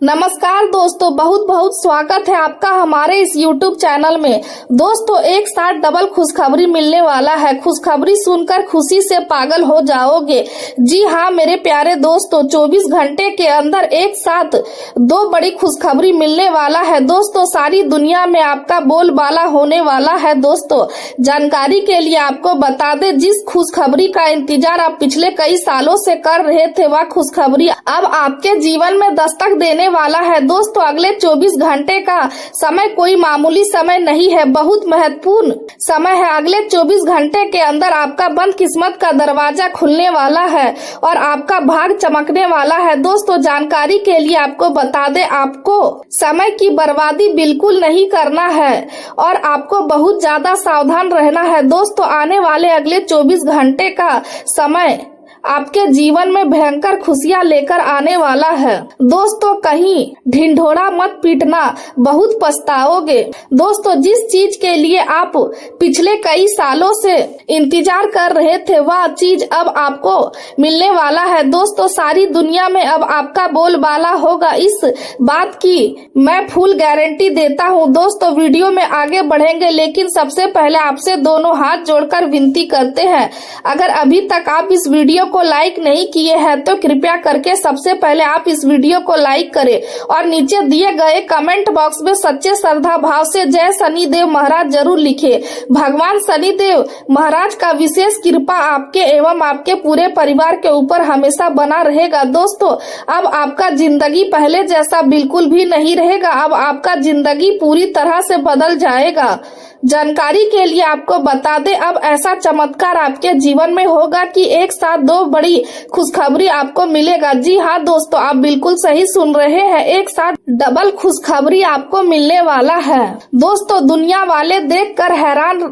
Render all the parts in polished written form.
नमस्कार दोस्तों, बहुत बहुत स्वागत है आपका हमारे इस YouTube चैनल में। दोस्तों, एक साथ डबल खुशखबरी मिलने वाला है। खुशखबरी सुनकर खुशी से पागल हो जाओगे। जी हाँ मेरे प्यारे दोस्तों, 24 घंटे के अंदर एक साथ दो बड़ी खुशखबरी मिलने वाला है। दोस्तों, सारी दुनिया में आपका बोलबाला होने वाला है। दोस्तों, जानकारी के लिए आपको बता दें, जिस खुशखबरी का इंतजार आप पिछले कई सालों से कर रहे थे, वह खुशखबरी अब आपके जीवन में दस्तक देने वाला है। दोस्तों, अगले 24 घंटे का समय कोई मामूली समय नहीं है, बहुत महत्वपूर्ण समय है। अगले 24 घंटे के अंदर आपका बंद किस्मत का दरवाजा खुलने वाला है और आपका भाग चमकने वाला है। दोस्तों, जानकारी के लिए आपको बता दें, आपको समय की बर्बादी बिल्कुल नहीं करना है और आपको बहुत ज्यादा सावधान रहना है। दोस्तों, आने वाले अगले 24 घंटे का समय आपके जीवन में भयंकर खुशियां लेकर आने वाला है। दोस्तों, कहीं ढिंढोरा मत पीटना, बहुत पछताओगे। दोस्तों, जिस चीज के लिए आप पिछले कई सालों से इंतजार कर रहे थे, वह चीज अब आपको मिलने वाला है। दोस्तों, सारी दुनिया में अब आपका बोलबाला होगा, इस बात की मैं फुल गारंटी देता हूँ। दोस्तों, वीडियो में आगे बढ़ेंगे, लेकिन सबसे पहले आपसे दोनों हाथ जोड़कर विनती करते हैं, अगर अभी तक आप इस वीडियो को लाइक नहीं किए हैं तो कृपया करके सबसे पहले आप इस वीडियो को लाइक करें और नीचे दिए गए कमेंट बॉक्स में सच्चे श्रद्धा भाव से जय शनिदेव महाराज जरूर लिखें। भगवान शनिदेव महाराज का विशेष कृपा आपके एवं आपके पूरे परिवार के ऊपर हमेशा बना रहेगा। दोस्तों, अब आपका जिंदगी पहले जैसा बिल्कुल भी नहीं रहेगा। अब आपका जिंदगी पूरी तरह से बदल जाएगा। जानकारी के लिए आपको बता दें, अब ऐसा चमत्कार आपके जीवन में होगा कि एक साथ दो बड़ी खुशखबरी आपको मिलेगा। जी हाँ दोस्तों, आप बिल्कुल सही सुन रहे हैं, एक साथ डबल खुशखबरी आपको मिलने वाला है। दोस्तों, दुनिया वाले देखकर हैरान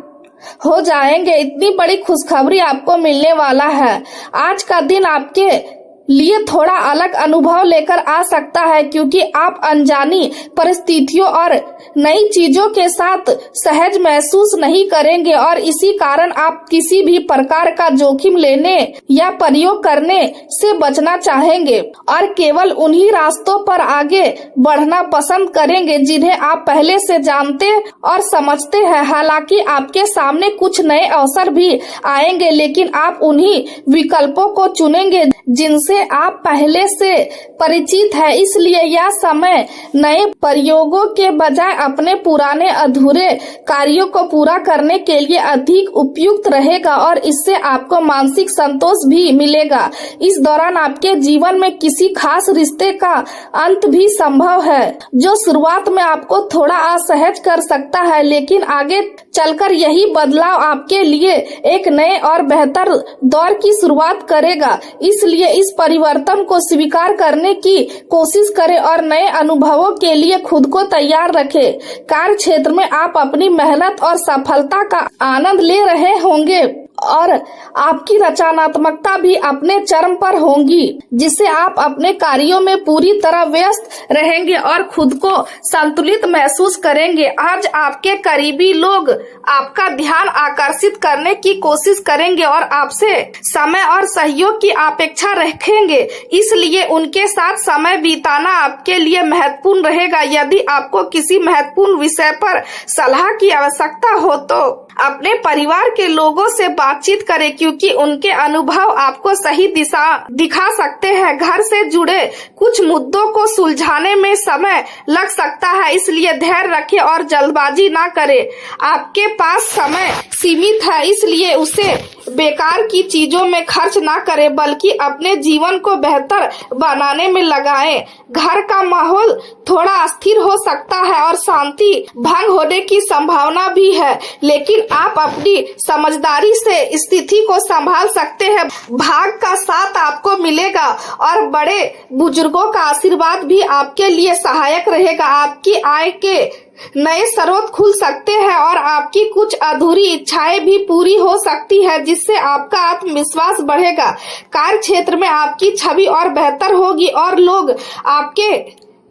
हो जाएंगे, इतनी बड़ी खुशखबरी आपको मिलने वाला है। आज का दिन आपके लिए थोड़ा अलग अनुभव लेकर आ सकता है, क्योंकि आप अनजानी परिस्थितियों और नई चीजों के साथ सहज महसूस नहीं करेंगे और इसी कारण आप किसी भी प्रकार का जोखिम लेने या प्रयोग करने से बचना चाहेंगे और केवल उन्हीं रास्तों पर आगे बढ़ना पसंद करेंगे जिन्हें आप पहले से जानते और समझते हैं। हालांकि आपके सामने कुछ नए अवसर भी आएंगे, लेकिन आप उन्हीं विकल्पों को चुनेंगे जिनसे आप पहले से परिचित है। इसलिए यह समय नए प्रयोगों के बजाय अपने पुराने अधूरे कार्यों को पूरा करने के लिए अधिक उपयुक्त रहेगा और इससे आपको मानसिक संतोष भी मिलेगा। इस दौरान आपके जीवन में किसी खास रिश्ते का अंत भी संभव है, जो शुरुआत में आपको थोड़ा असहज कर सकता है, लेकिन आगे चलकर यही बदलाव आपके लिए एक नए और बेहतर दौर की शुरुआत करेगा। इसलिए इस परिवर्तन को स्वीकार करने की कोशिश करें और नए अनुभवों के लिए खुद को तैयार रखें। कार्य क्षेत्र में आप अपनी मेहनत और सफलता का आनंद ले रहे होंगे और आपकी रचनात्मकता भी अपने चरम पर होगी, जिससे आप अपने कार्यों में पूरी तरह व्यस्त रहेंगे और खुद को संतुलित महसूस करेंगे। आज आपके करीबी लोग आपका ध्यान आकर्षित करने की कोशिश करेंगे और आपसे समय और सहयोग की अपेक्षा रखेंगे, इसलिए उनके साथ समय बिताना आपके लिए महत्वपूर्ण रहेगा। यदि आपको किसी महत्वपूर्ण विषय पर सलाह की आवश्यकता हो तो अपने परिवार के लोगों से बातचीत करें, क्योंकि उनके अनुभव आपको सही दिशा दिखा सकते हैं। घर से जुड़े कुछ मुद्दों को सुलझाने में समय लग सकता है, इसलिए धैर्य रखें और जल्दबाजी ना करें। आपके पास समय सीमित है, इसलिए उसे बेकार की चीजों में खर्च ना करें, बल्कि अपने जीवन को बेहतर बनाने में लगाएं। घर का माहौल थोड़ा अस्थिर हो सकता है और शांति भंग होने की संभावना भी है, लेकिन आप अपनी समझदारी से स्थिति को संभाल सकते हैं। भाग का साथ आपको मिलेगा और बड़े बुजुर्गों का आशीर्वाद भी आपके लिए सहायक रहेगा। आपकी आय के नए स्रोत खुल सकते हैं और आपकी कुछ अधूरी इच्छाएं भी पूरी हो सकती है, जिससे आपका आत्मविश्वास बढ़ेगा। कार्य क्षेत्र में आपकी छवि और बेहतर होगी और लोग आपके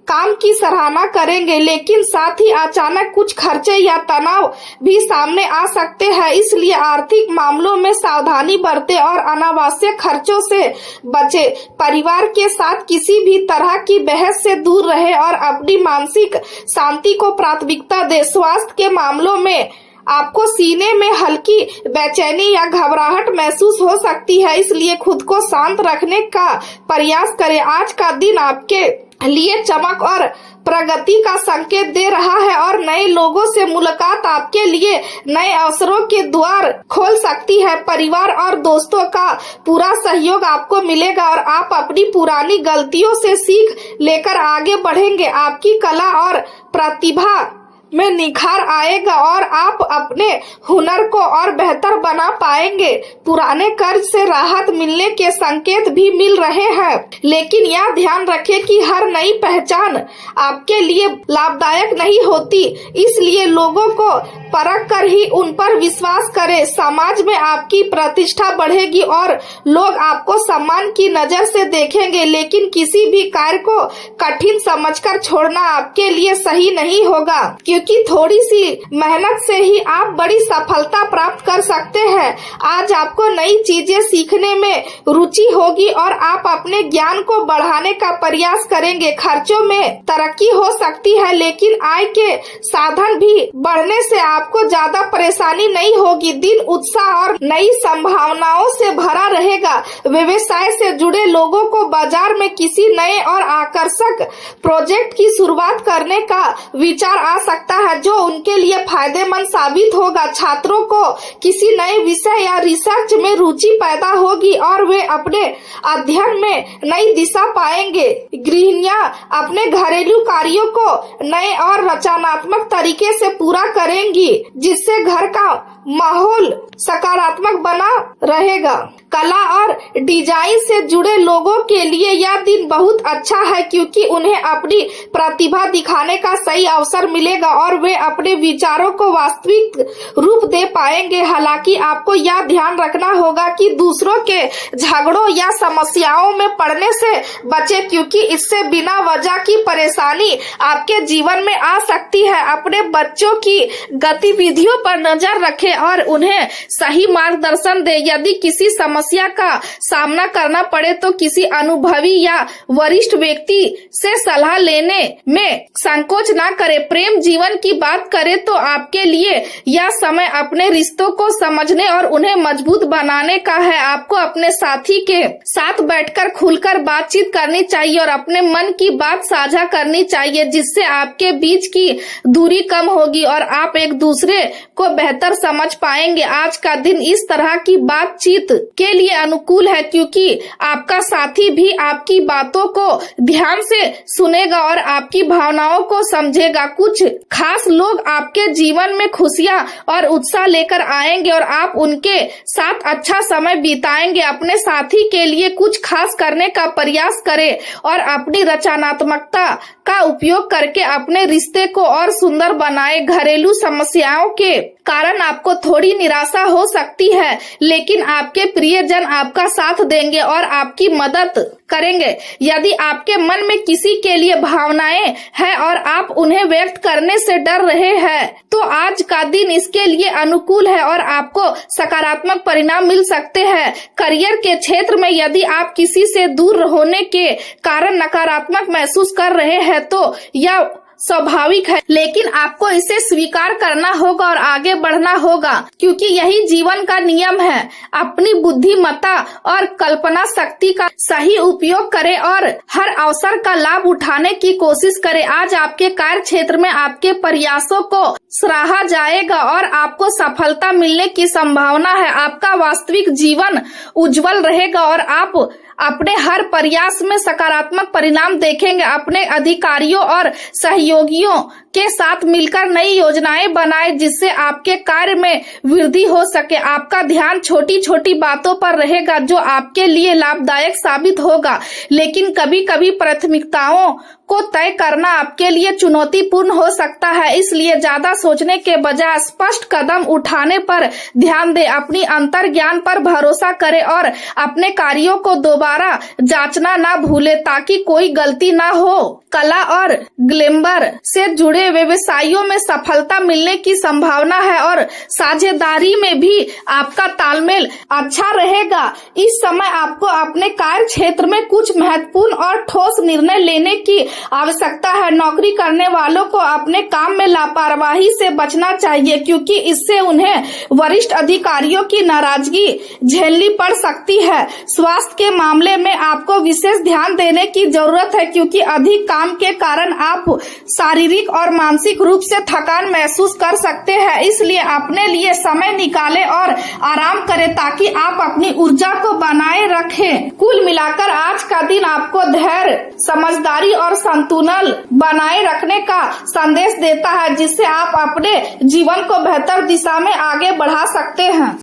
काम की सराहना करेंगे, लेकिन साथ ही अचानक कुछ खर्चे या तनाव भी सामने आ सकते हैं। इसलिए आर्थिक मामलों में सावधानी बरतें और अनावश्यक खर्चों से बचें। परिवार के साथ किसी भी तरह की बहस से दूर रहें और अपनी मानसिक शांति को प्राथमिकता दें। स्वास्थ्य के मामलों में आपको सीने में हल्की बेचैनी या घबराहट महसूस हो सकती है, इसलिए खुद को शांत रखने का प्रयास करें। आज का दिन आपके लिए चमक और प्रगति का संकेत दे रहा है और नए लोगों से मुलाकात आपके लिए नए अवसरों के द्वार खोल सकती है। परिवार और दोस्तों का पूरा सहयोग आपको मिलेगा और आप अपनी पुरानी गलतियों से सीख लेकर आगे बढ़ेंगे। आपकी कला और प्रतिभा में निखार आएगा और आप अपने हुनर को और बेहतर बना पाएंगे। पुराने कर्ज से राहत मिलने के संकेत भी मिल रहे हैं, लेकिन यह ध्यान रखें कि हर नई पहचान आपके लिए लाभदायक नहीं होती, इसलिए लोगों को परख कर ही उन पर विश्वास करें। समाज में आपकी प्रतिष्ठा बढ़ेगी और लोग आपको सम्मान की नजर से देखेंगे, लेकिन किसी भी कार्य को कठिन समझकर छोड़ना आपके लिए सही नहीं होगा, क्योंकि थोड़ी सी मेहनत से ही आप बड़ी सफलता प्राप्त कर सकते हैं। आज आपको नई चीजें सीखने में रुचि होगी और आप अपने ज्ञान को बढ़ाने का प्रयास करेंगे। खर्चों में तरक्की हो सकती है, लेकिन आय के साधन भी बढ़ने से आपको ज्यादा परेशानी नहीं होगी। दिन उत्साह और नई संभावनाओं से भरा रहेगा। व्यवसाय से जुड़े लोगों को बाजार में किसी नए और आकर्षक प्रोजेक्ट की शुरुआत करने का विचार आ सकता है, जो उनके लिए फायदेमंद साबित होगा। छात्रों को किसी नए विषय या रिसर्च में रुचि पैदा होगी और वे अपने अध्ययन में नई दिशा पाएंगे। गृहिणियां अपने घरेलू कार्यों को नए और रचनात्मक तरीके से पूरा करेंगी, जिससे घर का माहौल सकारात्मक बना रहेगा। कला और डिजाइन से जुड़े लोगों के लिए यह दिन बहुत अच्छा है, क्योंकि उन्हें अपनी प्रतिभा दिखाने का सही अवसर मिलेगा और वे अपने विचारों को वास्तविक रूप दे पाएंगे। हालांकि आपको यह ध्यान रखना होगा कि दूसरों के झगड़ों या समस्याओं में पड़ने से बचें, क्योंकि इससे बिना वजह की परेशानी आपके जीवन में आ सकती है। अपने बच्चों की गतिविधियों पर नजर रखें और उन्हें सही मार्गदर्शन दें। यदि किसी समस्या का सामना करना पड़े तो किसी अनुभवी या वरिष्ठ व्यक्ति से सलाह लेने में संकोच न करें। प्रेम जीवन की बात करें तो आपके लिए यह समय अपने रिश्तों को समझने और उन्हें मजबूत बनाने का है। आपको अपने साथी के साथ बैठकर खुलकर बातचीत करनी चाहिए और अपने मन की बात साझा करनी चाहिए, जिससे आपके बीच की दूरी कम होगी और आप एक दूसरे को बेहतर समझ पाएंगे। आज का दिन इस तरह की बातचीत के लिए अनुकूल है, क्योंकि आपका साथी भी आपकी बातों को ध्यान से सुनेगा और आपकी भावनाओं को समझेगा। कुछ खास लोग आपके जीवन में खुशियां और उत्साह लेकर आएंगे और आप उनके साथ अच्छा समय बिताएंगे। अपने साथी के लिए कुछ खास करने का प्रयास करें और अपनी रचनात्मकता का उपयोग करके अपने रिश्ते को और सुंदर बनाए। घरेलू समस्याओं के कारण आपको थोड़ी निराशा हो सकती है, लेकिन आपके प्रियजन आपका साथ देंगे और आपकी मदद करेंगे। यदि आपके मन में किसी के लिए भावनाएं हैं और आप उन्हें व्यक्त करने से डर रहे हैं, तो आज का दिन इसके लिए अनुकूल है और आपको सकारात्मक परिणाम मिल सकते हैं। करियर के क्षेत्र में यदि आप किसी से दूर होने के कारण नकारात्मक महसूस कर रहे हैं तो यह स्वाभाविक है, लेकिन आपको इसे स्वीकार करना होगा और आगे बढ़ना होगा, क्योंकि यही जीवन का नियम है। अपनी बुद्धिमत्ता और कल्पना शक्ति का सही उपयोग करें और हर अवसर का लाभ उठाने की कोशिश करें। आज आपके कार्य क्षेत्र में आपके प्रयासों को सराहा जाएगा और आपको सफलता मिलने की संभावना है। आपका वास्तविक जीवन उज्जवल रहेगा और आप अपने हर प्रयास में सकारात्मक परिणाम देखेंगे। अपने अधिकारियों और सहयोगियों के साथ मिलकर नई योजनाएं बनाएं, जिससे आपके कार्य में वृद्धि हो सके। आपका ध्यान छोटी छोटी बातों पर रहेगा जो आपके लिए लाभदायक साबित होगा, लेकिन कभी कभी प्राथमिकताओं को तय करना आपके लिए चुनौतीपूर्ण हो सकता है, इसलिए ज्यादा सोचने के बजाय स्पष्ट कदम उठाने पर ध्यान दें। अपनी अंतर्ज्ञान पर भरोसा करें और अपने कार्यों को दोबारा जांचना ना भूलें ताकि कोई गलती ना हो। कला और ग्लैमर से जुड़े व्यवसायों में सफलता मिलने की संभावना है और साझेदारी में भी आपका तालमेल अच्छा रहेगा। इस समय आपको अपने कार्य क्षेत्र में कुछ महत्वपूर्ण और ठोस निर्णय लेने की आवश्यकता है। नौकरी करने वालों को अपने काम में लापरवाही से बचना चाहिए, क्योंकि इससे उन्हें वरिष्ठ अधिकारियों की नाराजगी झेलनी पड़ सकती है। स्वास्थ्य के मामले में आपको विशेष ध्यान देने की जरूरत है, क्योंकि अधिक काम के कारण आप शारीरिक और मानसिक रूप से थकान महसूस कर सकते हैं। इसलिए अपने लिए समय निकालें और आराम करें ताकि आप अपनी ऊर्जा को बनाए रखें। कुल मिलाकर आज का दिन आपको धैर्य, समझदारी और संतुलन बनाए रखने का संदेश देता है, जिससे आप अपने जीवन को बेहतर दिशा में आगे बढ़ा सकते हैं।